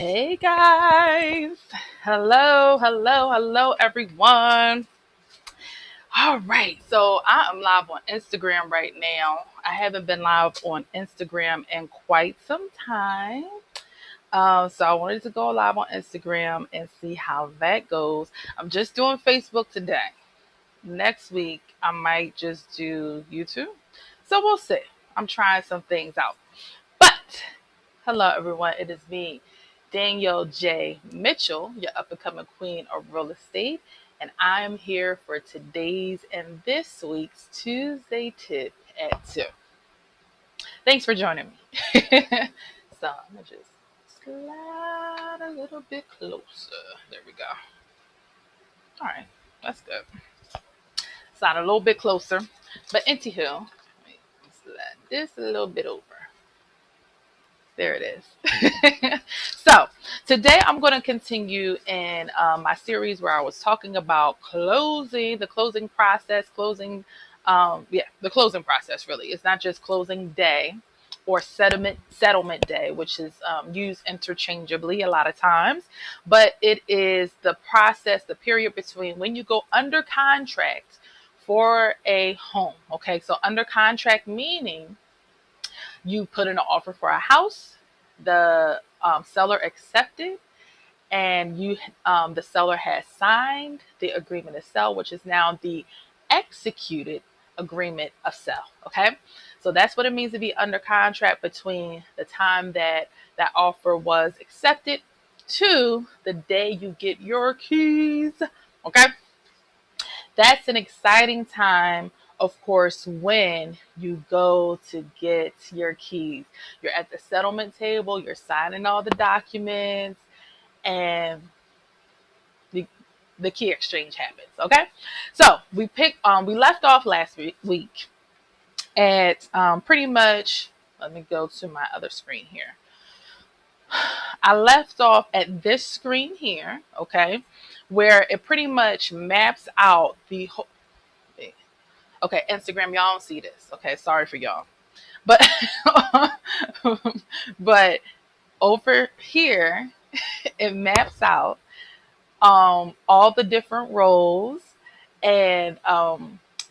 Hey guys. Hello, everyone. All right. So I am live on Instagram right now. I haven't been live on Instagram in quite some time. So I wanted to go live on Instagram and see how that goes. I'm just doing Facebook today. Next week, I might just do YouTube. So we'll see. I'm trying some things out. But hello, everyone. It is me, Danielle J. Mitchell, your up and coming queen of real estate. And I am here for today's and this week's Tuesday tip at 2. Thanks for joining me. So I'm going to just slide a little bit closer. There we go. All right. That's good. Slide a little bit closer. But anywho, let me slide this a little bit over. There it is. So today I'm going to continue in my series where I was talking about the closing process, the closing process really. It's not just closing day or settlement day, which is used interchangeably a lot of times, but it is the process, the period between when you go under contract for a home. Okay, so under contract meaning you put in an offer for a house, the seller accepted, and the seller has signed the agreement to sell, which is now the executed agreement of sell. Okay, so that's what it means to be under contract between the time that that offer was accepted to the day you get your keys. Okay, that's an exciting time, of course, when you go to get your keys. You're at the settlement table, you're signing all the documents, and the, the key exchange happens. Okay, so we left off last week at pretty much. Let me go to my other screen here. I left off at this screen here, okay, where it pretty much maps out the whole. Okay, Instagram, y'all don't see this. Okay, sorry for y'all. But but over here, it maps out all the different roles and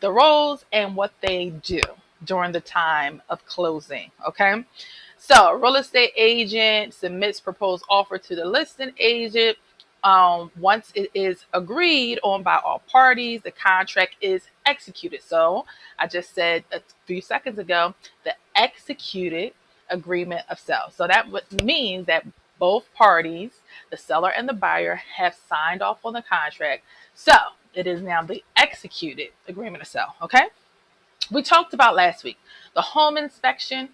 the roles and what they do during the time of closing. Okay, so real estate agent submits proposed offer to the listing agent. Once it is agreed on by all parties, the contract is executed. So I just said a few seconds ago, the executed agreement of sale. So that means that both parties, the seller and the buyer, have signed off on the contract. So it is now the executed agreement of sale. Okay. We talked about last week the home inspection,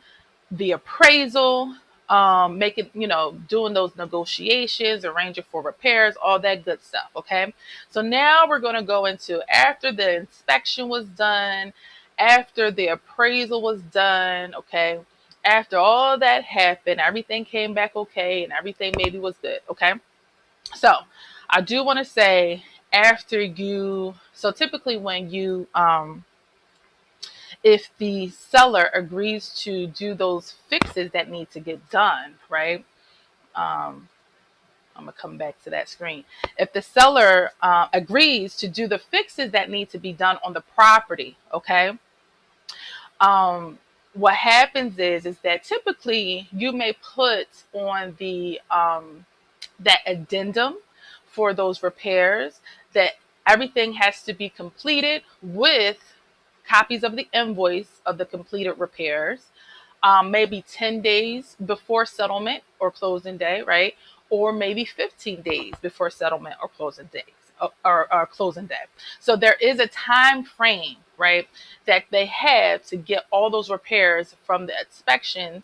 the appraisal, doing those negotiations, arranging for repairs, all that good stuff. Okay. So now we're going to go into after the inspection was done, after the appraisal was done. Okay. After all that happened, everything came back okay, and everything maybe was good. Okay. So I do want to say so typically when if the seller agrees to do those fixes that need to get done, right? I'm going to come back to that screen. If the seller agrees to do the fixes that need to be done on the property, okay? What happens is that typically you may put on the that addendum for those repairs that everything has to be completed with copies of the invoice of the completed repairs, maybe 10 days before settlement or closing day, right? Or maybe 15 days before settlement or closing days or closing day. So there is a time frame, right, that they have to get all those repairs from the inspections.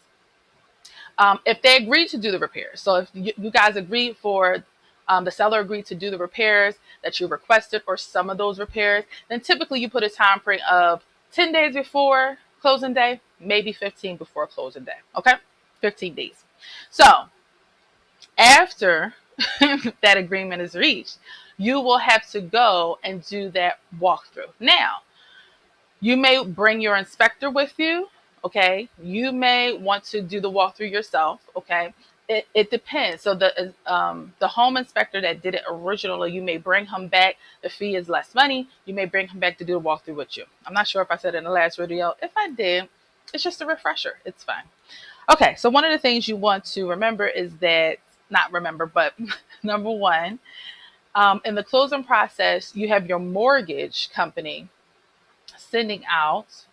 If they agree to do the repairs. So if you guys agreed the seller agreed to do the repairs that you requested or some of those repairs, then typically you put a time frame of 10 days before closing day, maybe 15 before closing day. Okay, 15 days. So after that agreement is reached, you will have to go and do that walkthrough. Now, you may bring your inspector with you. Okay, you may want to do the walkthrough yourself. Okay, It depends. So the home inspector that did it originally, you may bring him back. The fee is less money. You may bring him back to do a walkthrough with you. I'm not sure if I said it in the last video. If I did, it's just a refresher. It's fine. Okay, so one of the things you want to remember is that, not remember, but number one, in the closing process, you have your mortgage company sending out,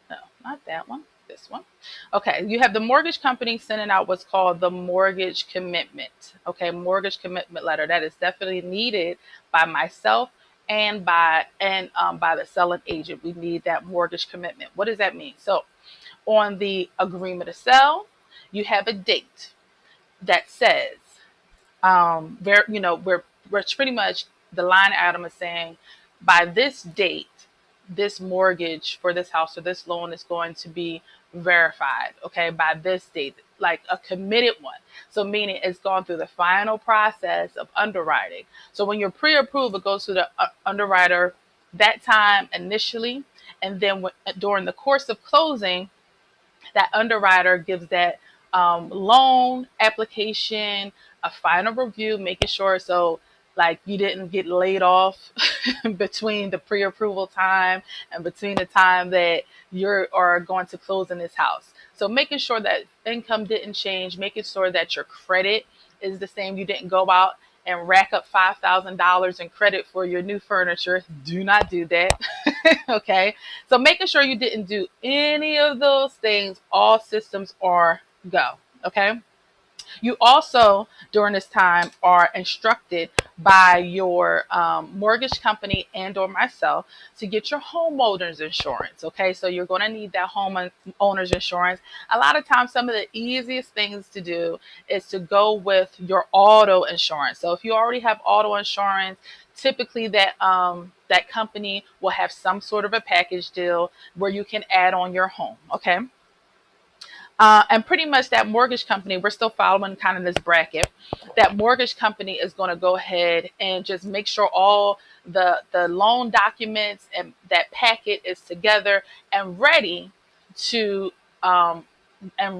no, not that one, this one. Okay, you have the mortgage company sending out what's called the mortgage commitment. Okay, mortgage commitment letter that is definitely needed by myself and by the selling agent. We need that mortgage commitment. What does that mean? So on the agreement to sell, you have a date that says, where it's pretty much the line item is saying, by this date, this mortgage for this house or this loan is going to be verified. Okay, by this date, like a committed one. So meaning it's gone through the final process of underwriting. So when you're pre-approved, it goes to the underwriter that time initially, and then during the course of closing, that underwriter gives that loan application a final review, making sure so like you didn't get laid off between the pre-approval time and between the time that you are going to close in this house. So making sure that income didn't change, making sure that your credit is the same. You didn't go out and rack up $5,000 in credit for your new furniture. Do not do that. Okay. So making sure you didn't do any of those things, all systems are go. Okay. You also, during this time, are instructed by your mortgage company and or myself to get your homeowner's insurance. Okay, so you're going to need that homeowner's insurance. A lot of times, some of the easiest things to do is to go with your auto insurance. So if you already have auto insurance, typically that company will have some sort of a package deal where you can add on your home. Okay. And pretty much that mortgage company, we're still following kind of this bracket. That mortgage company is going to go ahead and just make sure all the loan documents and that packet is together and ready to and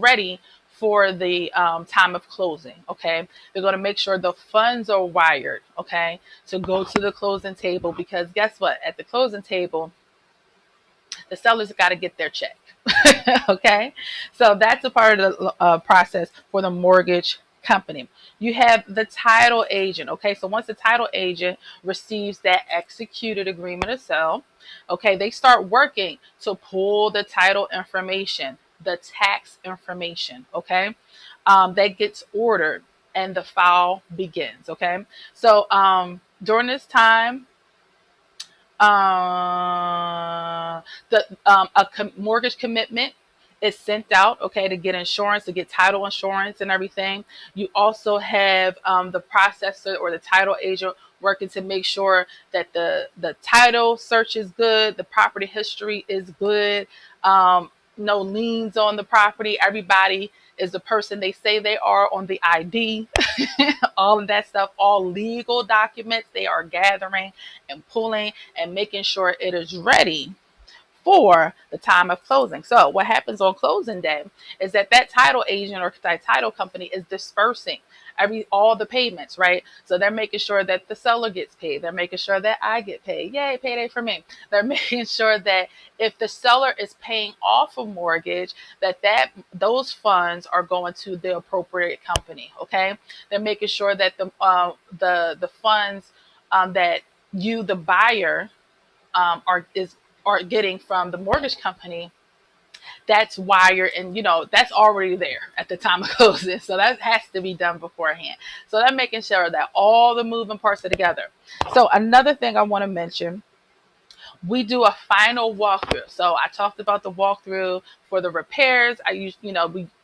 ready for the time of closing. Okay, they're going to make sure the funds are wired. Okay, to go to the closing table, because guess what? At the closing table, the sellers got to get their check. Okay, so that's a part of the process for the mortgage company. You have the title agent. Okay, so once the title agent receives that executed agreement to sell, okay, they start working to pull the title information, the tax information. Okay, that gets ordered and the file begins. Okay, so during this time, mortgage commitment is sent out, okay, to get insurance, to get title insurance and everything. You also have the processor or the title agent working to make sure that the title search is good, the property history is good, no liens on the property. Everybody is the person they say they are on the ID. All of that stuff, all legal documents they are gathering and pulling and making sure it is ready for the time of closing. So what happens on closing day is that title agent or that title company is dispersing all the payments, right? So they're making sure that the seller gets paid. They're making sure that I get paid. Yay, payday for me. They're making sure that if the seller is paying off a mortgage, that those funds are going to the appropriate company. Okay, they're making sure that the funds that you, the buyer, are getting from the mortgage company, that's wired and that's already there at the time of closing. So that has to be done beforehand. So they're making sure that all the moving parts are together. So another thing I want to mention, we do a final walkthrough. So I talked about the walkthrough for the repairs. We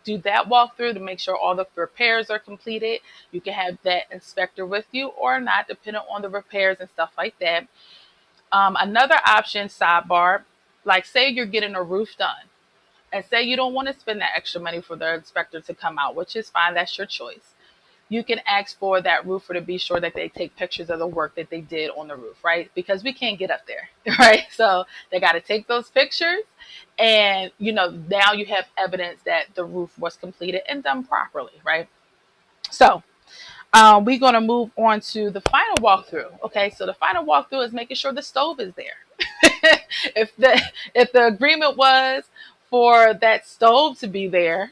do that walkthrough to make sure all the repairs are completed. You can have that inspector with you or not, depending on the repairs and stuff like that. Another option, sidebar, like say you're getting a roof done and say you don't want to spend that extra money for the inspector to come out, which is fine. That's your choice. You can ask for that roofer to be sure that they take pictures of the work that they did on the roof, right? Because we can't get up there, right? So they got to take those pictures and, now you have evidence that the roof was completed and done properly, right? So we're going to move on to the final walkthrough. Okay, so the final walkthrough is making sure the stove is there. if the agreement was for that stove to be there,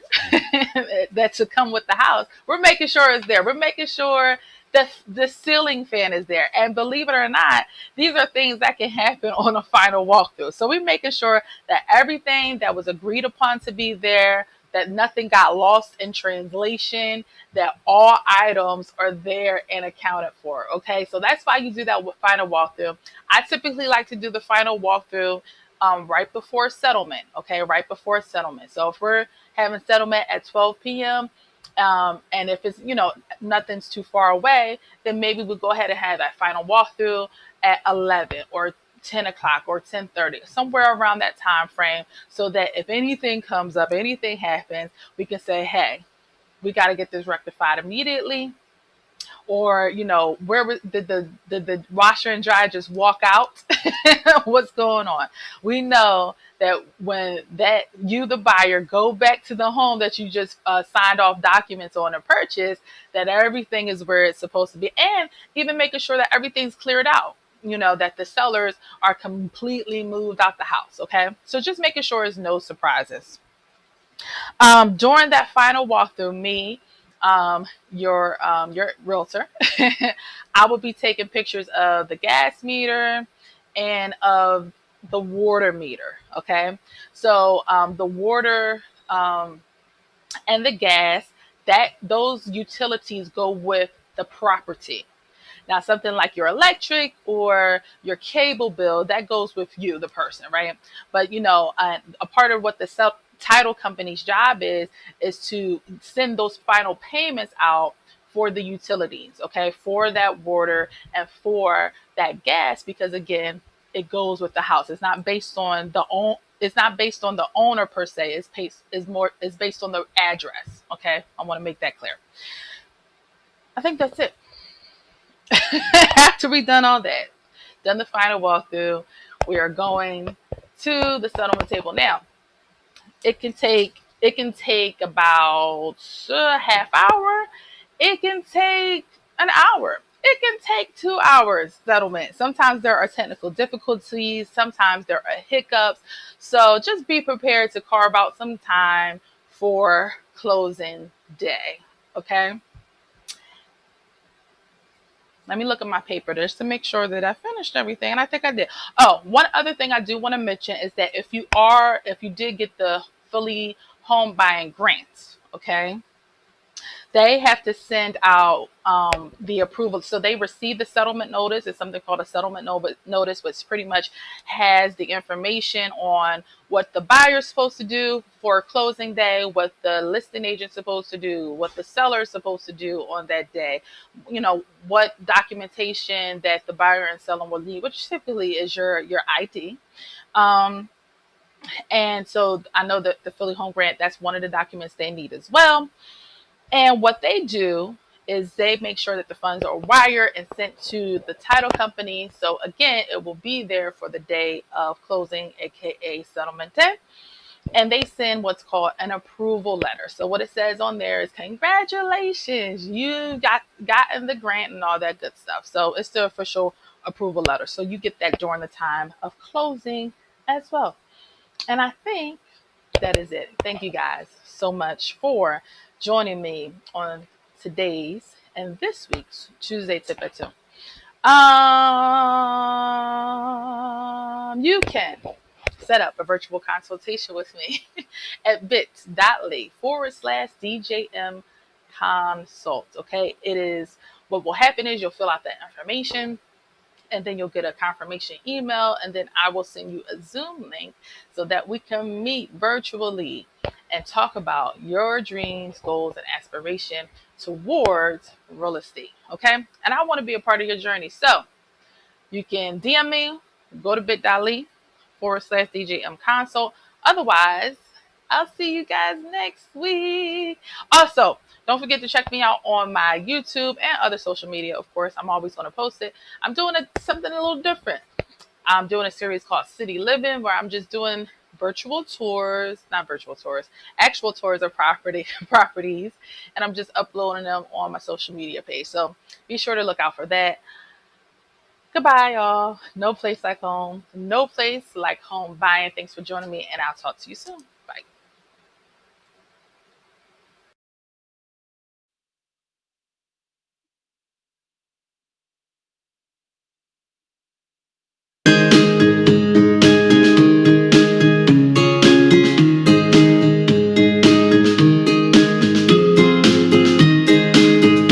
that to come with the house, we're making sure it's there. We're making sure that the ceiling fan is there. And believe it or not, these are things that can happen on a final walkthrough. So we're making sure that everything that was agreed upon to be there, that nothing got lost in translation, that all items are there and accounted for. Okay, so that's why you do that with final walkthrough. I typically like to do the final walkthrough right before settlement. Okay, right before settlement. So if we're having settlement at 12 p.m. And if it's, nothing's too far away, then maybe we'll go ahead and have that final walkthrough at 11 or 10 o'clock or 10:30, somewhere around that time frame, so that if anything comes up, anything happens, we can say, hey, we got to get this rectified immediately. Or, did the washer and dryer just walk out? What's going on? We know that when the buyer, go back to the home that you just signed off documents on a purchase, that everything is where it's supposed to be, and even making sure that everything's cleared out. That the sellers are completely moved out the house. Okay, so just making sure there's no surprises. During that final walkthrough, your realtor, I will be taking pictures of the gas meter and of the water meter. Okay, so the water and the gas, that those utilities go with the property. Now, something like your electric or your cable bill, that goes with you, the person, right? But, a part of what the title company's job is to send those final payments out for the utilities, okay, for that water and for that gas, because again, it goes with the house. It's not based on the owner per se. It's based on the address. Okay, I want to make that clear. I think that's it. After we've done all that, done the final walkthrough, we are going to the settlement table. Now, it can take about a half hour. It can take an hour. It can take 2 hours settlement. Sometimes there are technical difficulties. Sometimes there are hiccups. So just be prepared to carve out some time for closing day. Okay. Let me look at my paper just to make sure that I finished everything. And I think I did. Oh, one other thing I do want to mention is that if you did get the fully home buying grants, okay, they have to send out the approval. So they receive the settlement notice. It's something called a settlement notice, which pretty much has the information on what the buyer's supposed to do for closing day, what the listing agent's supposed to do, what the seller's supposed to do on that day, what documentation that the buyer and seller will need, which typically is your ID. Um, and so I know that the Philly Home Grant, that's one of the documents they need as well. And what they do is they make sure that the funds are wired and sent to the title company. So again, it will be there for the day of closing, aka settlement day. And they send what's called an approval letter. So what it says on there is, congratulations, you gotten the grant and all that good stuff. So it's the official approval letter. So you get that during the time of closing as well. And I think that is it. Thank you guys so much for joining me on today's and this week's Tuesday Tip at 2. You can set up a virtual consultation with me at bit.ly/DJM consult. Okay, it is, what will happen is you'll fill out that information, and then you'll get a confirmation email, and then I will send you a Zoom link so that we can meet virtually and talk about your dreams, goals, and aspiration towards real estate. Okay, and I want to be a part of your journey. So you can DM me, go to bit.ly/DJM consult. Otherwise, I'll see you guys next week. Also, don't forget to check me out on my YouTube and other social media. Of course, I'm always going to post it. I'm doing something a little different. I'm doing a series called City Living, where I'm just doing virtual tours, not virtual tours, actual tours of properties, and I'm just uploading them on my social media page. So be sure to look out for that. Goodbye, y'all. No place like home. No place like home buying. Thanks for joining me, and I'll talk to you soon.